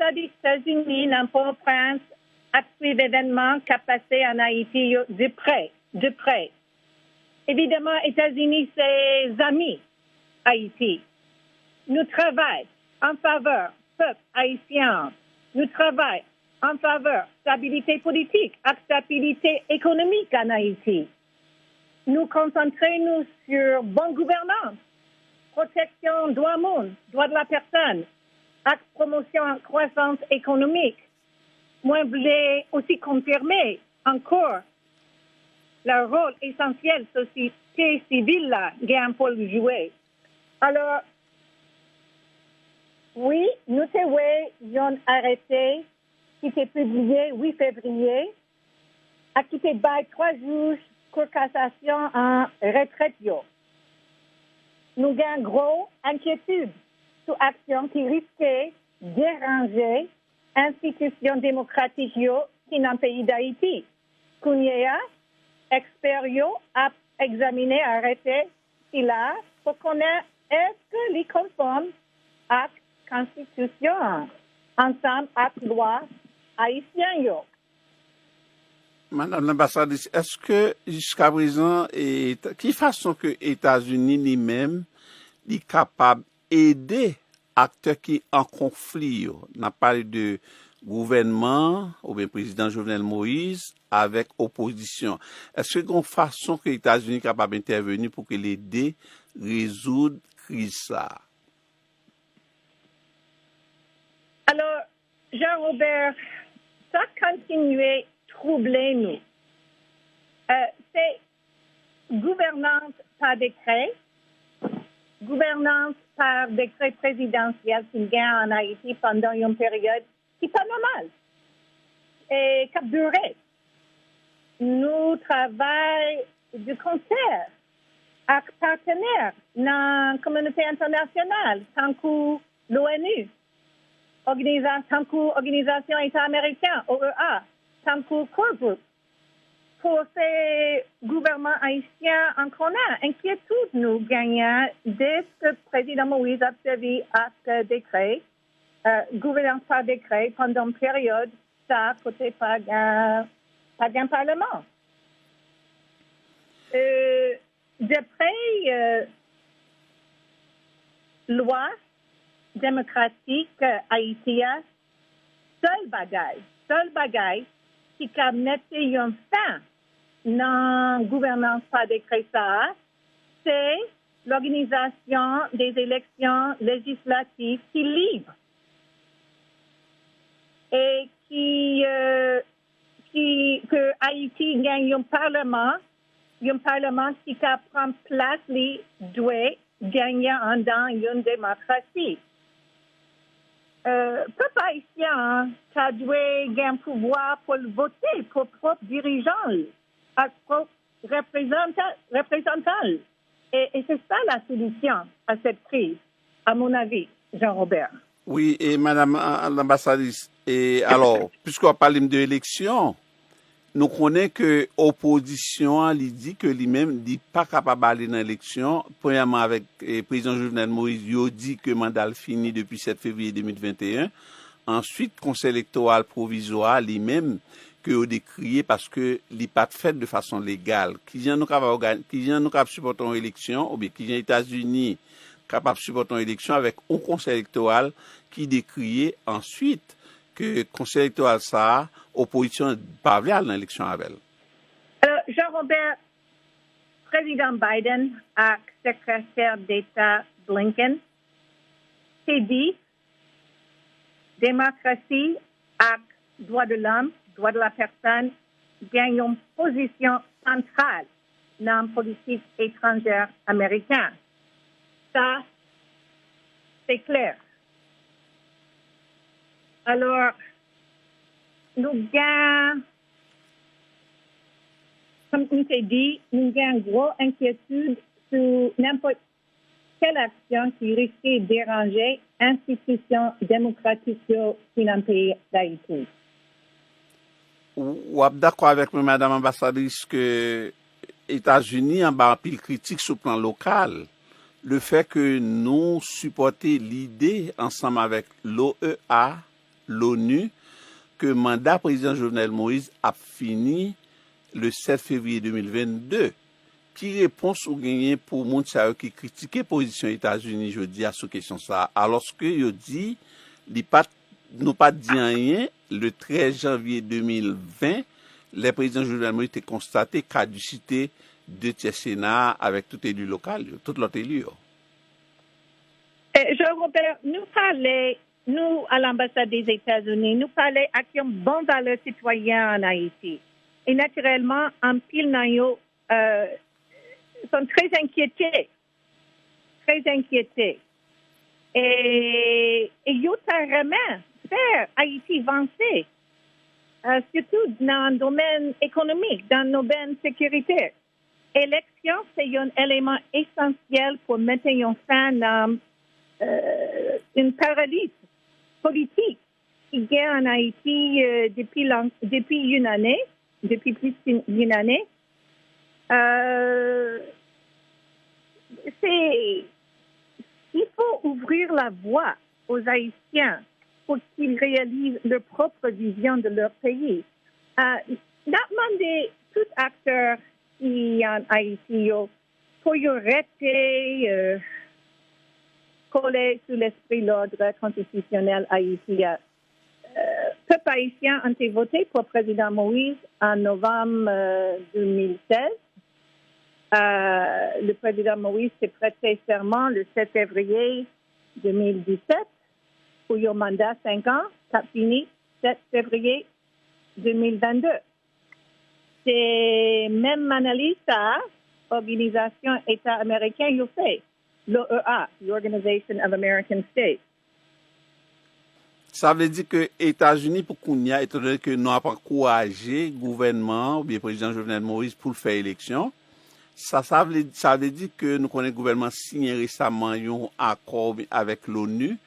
l'ambassade des États-Unis dans Port-au-Prince a suivi l'événement qui a passé en Haïti de près. Évidemment, les États-Unis, c'est amis Haïti. Nous travaillons en faveur du peuple haïtien. Nous travaillons en faveur de stabilité politique et stabilité économique en Haïti. Nous concentrons sur bonne gouvernance, protection droits humains, droits de la personne, et promotion en croissance économique. Moi, je voulais aussi confirmer encore le rôle essentiel de la société civile là, gagne pour le jouer. Alors, oui, nous avons arrêté qui était publié 8 février, à qui était bail 3 juges pour cassation en retraite. Nous avons gros inquiétude sur action qui risquait de déranger institutions démocratiques qui sont dans le pays d'Haïti. Kounia, experts a examiné, arrêté, là, pour connaître est-ce que les conformes à la Constitution, ensemble avec la loi haïtienne. Madame l'ambassadrice, est-ce que jusqu'à présent, qui façon que les États-Unis lui-même sont capables d'aider acteurs qui en conflit? On a parlé de gouvernement ou bien président Jovenel Moïse avec opposition. Est-ce qu'il y a une façon que les États-Unis sont capables d'intervenir pour que l'aider résoudre la crise? Alors, Jean-Robert, ça continue à troubler nous. C'est gouvernance par décret, gouvernance par décret présidentiel qui gagne en Haïti pendant une période qui n'est pas normale et qui a duré. Nous travaillons de concert avec partenaires dans la communauté internationale, tant que l'ONU, tant que l'Organisation État américain, OEA, tant que Core Group, pour ces gouvernements haïtiens en connaît. Inquiétude nous gagnons dès que le président Moïse a servi à ce décret, gouvernance par décret, pendant une période, ça côté pas un parlement. D'après loi démocratique haïtienne, seul bagage qui a mis une fin dans la gouvernance par décret ça, c'est l'organisation des élections législatives qui est libre et que Haïti gagne un parlement qui prend place les doit gagner dans une démocratie. Peuple haïtien a dû gagner un pouvoir pour voter pour propre dirigeant, propre représentant. Et c'est ça la solution à cette crise, à mon avis, Jean-Robert. Oui, et Madame l'ambassadrice, et alors, puisqu'on parle de l'élection, nous connaissons que l'opposition dit que lui-même n'est pas capable d'aller dans l'élection. Premièrement, avec le président Jovenel Moïse, il dit que le mandat fini depuis 7 février 2021. Ensuite, le conseil électoral provisoire, lui-même, que il décrié parce que il n'est pas fait de façon légale. Qui vient nous capable supporter une élection, ou bien qui vient aux États-Unis capable de supporter une élection avec un conseil électoral qui décrié ensuite que le conseil électoral ça, opposition pas dans l'élection avec. Alors, Jean-Robert, président Biden et secrétaire d'État Blinken, c'est dit, démocratie et droits de l'homme, droits de la personne, gagnent une position centrale dans la politique étrangère américaine. Ça, c'est clair. Alors, nous gagnons, comme on s'est dit, nous gagnons une grosse inquiétude sur n'importe quelle action qui risquait de déranger l'institution démocratique dans le pays d'Haïti. Ou êtes d'accord avec moi, Madame l'ambassadrice, que les États-Unis ont un pile critique sur le plan local? Le fait que nous supportions l'idée ensemble avec l'OEA l'ONU que mandat président Jovenel Moïse a fini le 7 février 2022. Qui réponse ou gagné pour moun sa qui critiquait position États-Unis jeudi à cette question ça alors que yo dit li pas nous pas dit rien le 13 janvier 2020 le président Jovenel Moïse a constaté caducité de Sénat avec tout élu local tout l'autre élu. Jean-Robert, nous à l'ambassade des États-Unis, nous parlons à qui ont bon valeur citoyen en Haïti. Et naturellement, en pile nayo sont très inquiétés. Et ils ont vraiment faire Haïti avancer, surtout dans le domaine économique, dans le domaine sécuritaire. L'élection, c'est un élément essentiel pour maintenir fin à une paralysie politique qui est en Haïti depuis une année, depuis plus d'une année. Il faut ouvrir la voie aux Haïtiens pour qu'ils réalisent leur propre vision de leur pays. Demander tout acteur qui en Haïti pour y arrêter coller sous l'esprit l'ordre constitutionnel haïtien. Peuple haïtien a été voté pour président Moïse en novembre 2016. Le président Moïse s'est prêté serment le 7 février 2017 pour un mandat 5 ans, qui a fini 7 février 2022. C'est même analyse à l'Organisation État américain, il fait. L'OEA, l'Organization of American States. Ça veut dire que les États-Unis, pour qu'on y a, étant donné que nous n'avons pas encouragé le gouvernement ou bien le président Jovenel Moïse pour faire élection, ça veut dire que nous connaissons le gouvernement signé récemment un accord avec l'ONU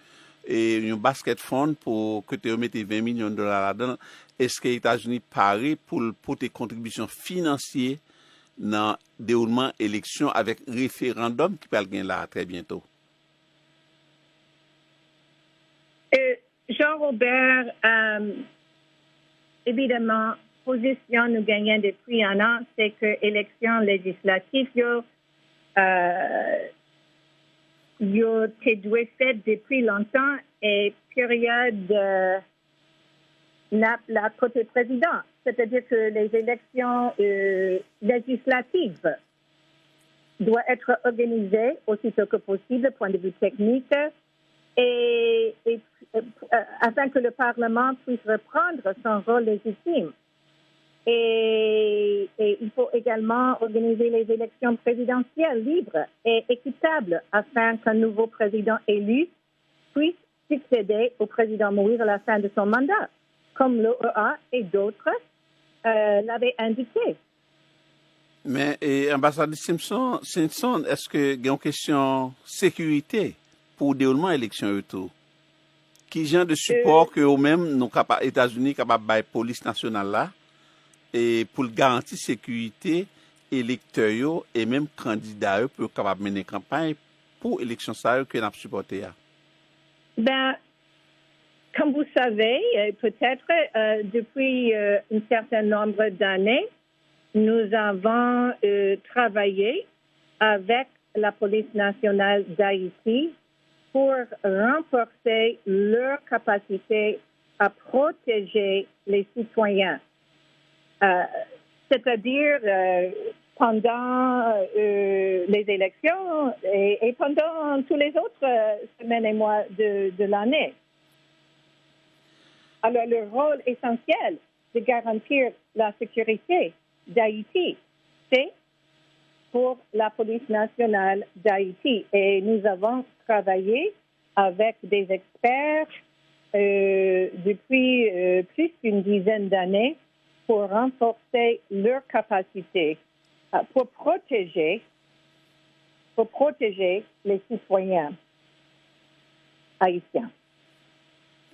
et un basket fund pour que tu mettes 20 millions de dollars là-dedans. Est-ce que les États-Unis paraît pour tes contributions financières dans le déroulement élection avec référendum qui va gagner là très bientôt? Jean-Robert, évidemment, position nous gagnons depuis un an, c'est que l'élection législative, été dû fait depuis longtemps et période la côté président. C'est-à-dire que les élections législatives doivent être organisées aussitôt que possible, point de vue technique, et afin que le Parlement puisse reprendre son rôle légitime. Et il faut également organiser les élections présidentielles libres et équitables afin qu'un nouveau président élu puisse succéder au président Moïse à la fin de son mandat, comme l'OEA et d'autres l'avaient indiqué. Mais, ambassadeur Simpson, est-ce que il y a une question de sécurité pour le déroulement de l'élection et tout? Qui genre de support que eux-mêmes, nous États-Unis, capables de la police nationale là, et pour garantir la sécurité électorale et même candidats pour capable mener campagne pour l'élection ça que nous avons supporté? Ben, comme vous savez, peut-être depuis un certain nombre d'années, nous avons travaillé avec la police nationale d'Haïti pour renforcer leur capacité à protéger les citoyens. C'est-à-dire pendant les élections et pendant tous les autres semaines et mois de l'année. Alors, le rôle essentiel de garantir la sécurité d'Haïti, c'est pour la police nationale d'Haïti. Et nous avons travaillé avec des experts depuis plus d'une dizaine d'années pour renforcer leur capacité pour protéger les citoyens haïtiens.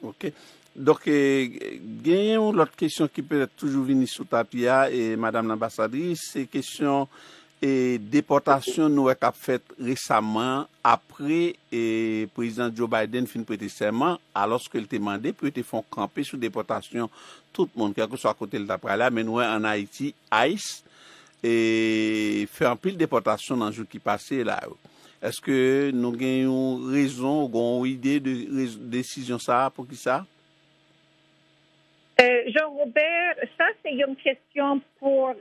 OK. Donc, il y a une autre question qui peut être toujours venue sous tapis, et Madame l'ambassadrice, c'est question et déportation nous a fait récemment après et président Joe Biden fin prêter serment alors qu'il était demandé pour te font camper sous déportation tout le monde quel que soit côté le d'après là mais nous en Haïti ICE et fait un pile déportation dans le jour qui passé là. Est-ce que nous avons raison ou une idée de décision ça pour qui ça? Jean-Robert, ça c'est une question pour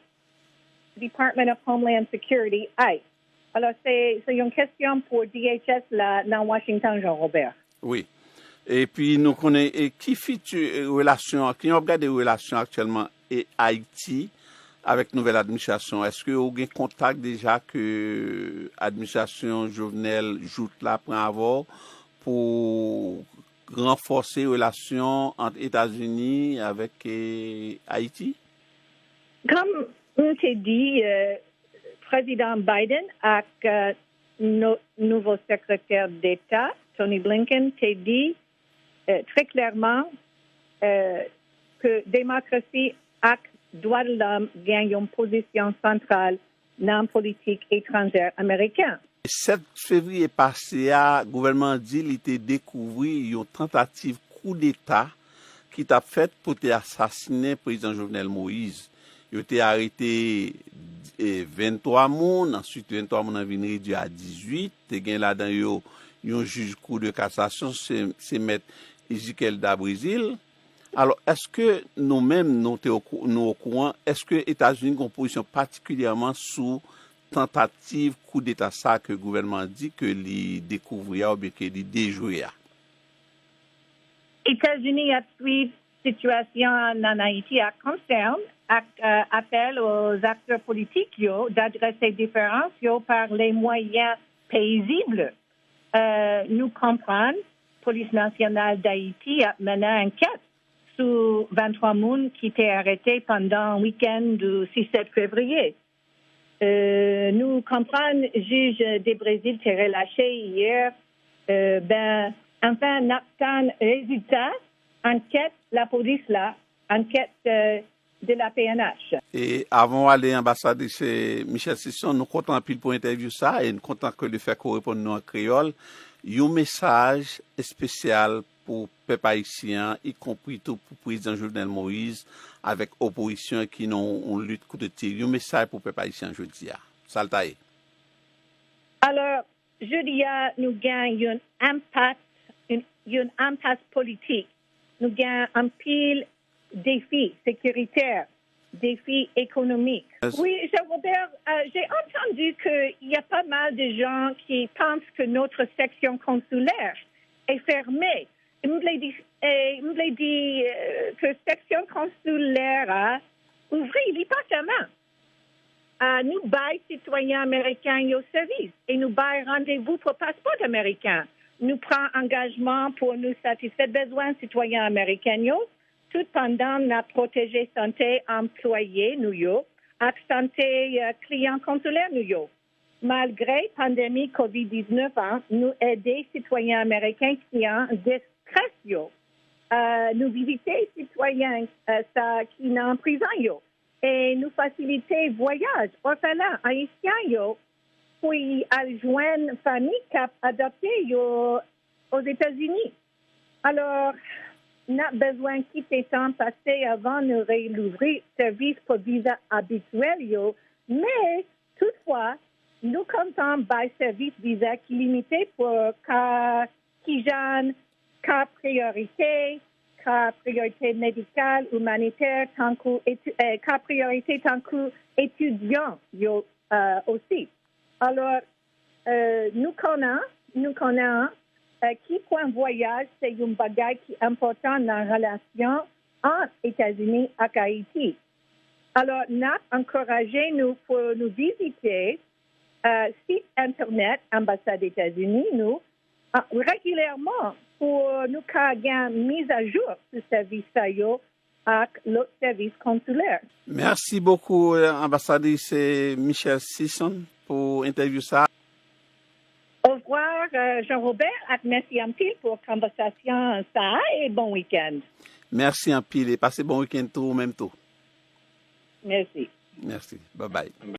Department of Homeland Security, ICE. Alors, c'est une question pour DHS là, dans Washington, Jean-Robert. Oui. Et puis, nous connaissons, qui fait relation, qui regarde des relations actuellement et Haïti avec nouvelle administration? Est-ce que vous avez contact déjà que l'administration Jovenel Joute là prend avoir pour renforcer les relations entre États-Unis avec Haïti? Comme on t'a dit, président Biden avec notre nouveau secrétaire d'État, Tony Blinken, t'a dit très clairement que démocratie et droits de l'homme gagnent une position centrale dans la politique étrangère américaine. 7 février passé, le gouvernement dit qu'il était découvert une tentative coup d'État qui t'a fait pour assassiner le président Jovenel Moïse. Il a été arrêté 23 personnes, ensuite 23 personnes ont été réduits à 18. Il y a là-dedans un juge cour de cassation, c'est M. Ezequiel da Brésil. Alors, est-ce que nous-mêmes, nous au courant, est-ce que les États-Unis ont une position particulièrement sous tentative coup d'État ça que le gouvernement dit que les découvrir ou bien que les déjouer? Les États-Unis ont suivi la situation en Haïti à concerne, appel aux acteurs politiques d'adresser différences par les moyens paisibles. Nous comprenons, la police nationale d'Haïti a mené une enquête sur 23 personnes qui étaient arrêtées pendant le week-end du 6-7 février. Nous comprenons, le juge du Brésil s'est relâché hier. Enfin, notre résultat, enquête, la police là, enquête de la PNH. Et avant d'aller à l'ambassade, c'est Michel Sisson, nous comptons pile pour interview ça et nous comptons que le fait qu'on réponde nous en créole. Un message spécial pour les peuples haïtiens, y compris tout pour le président Jovenel Moïse, avec l'opposition qui ont lutte contre le tir. Un message pour les peuples haïtiens, je dis. Saltaï. Alors, je dis, nous gagnons une impasse politique. Nous gagnons un pile défis sécuritaires, défis économiques. Oui, Jean-Robert, j'ai entendu qu'il y a pas mal de gens qui pensent que notre section consulaire est fermée. Et nous l'ai dit que section consulaire ouvre l'hypothèse. Nous baillons citoyens américains au service et nous baillons rendez-vous pour passeport américain. Nous prenons engagement pour nous satisfaire les besoins citoyens américains tout pendant la protéger santé employés nous et santé clients consulaires nous. Malgré la pandémie COVID-19, nous aidons citoyens américains qui ont des stress. Nous visitons citoyens qui sont en prison et nous facilitons voyages orphelins haïtiens pour joindre une famille qui a adopté aux États-Unis. Alors, nous avons besoin de quitter le temps passé avant de réouvrir le service pour visa habituel. Mais, toutefois, nous comptons par service visa qui est limité pour qui jeunes, cas priorité médicale, humanitaire, cas priorité tant qu'étudiants aussi. Alors, nous connaissons qui point voyage, c'est un bagage qui est important dans la relation entre États-Unis et Haïti. Alors, nous encouragé nous pour nous visiter site Internet, ambassade des États-Unis, nous, régulièrement pour nous avoir mise à jour ce service avec l'autre service consulaire. Merci beaucoup, ambassadrice Michel Sisson, pour l'interview ça. Au revoir, Jean-Robert, et merci un pile pour la conversation ça et bon week-end. Merci un pile et passez bon week-end tout, même tout. Merci. Merci. Bye bye.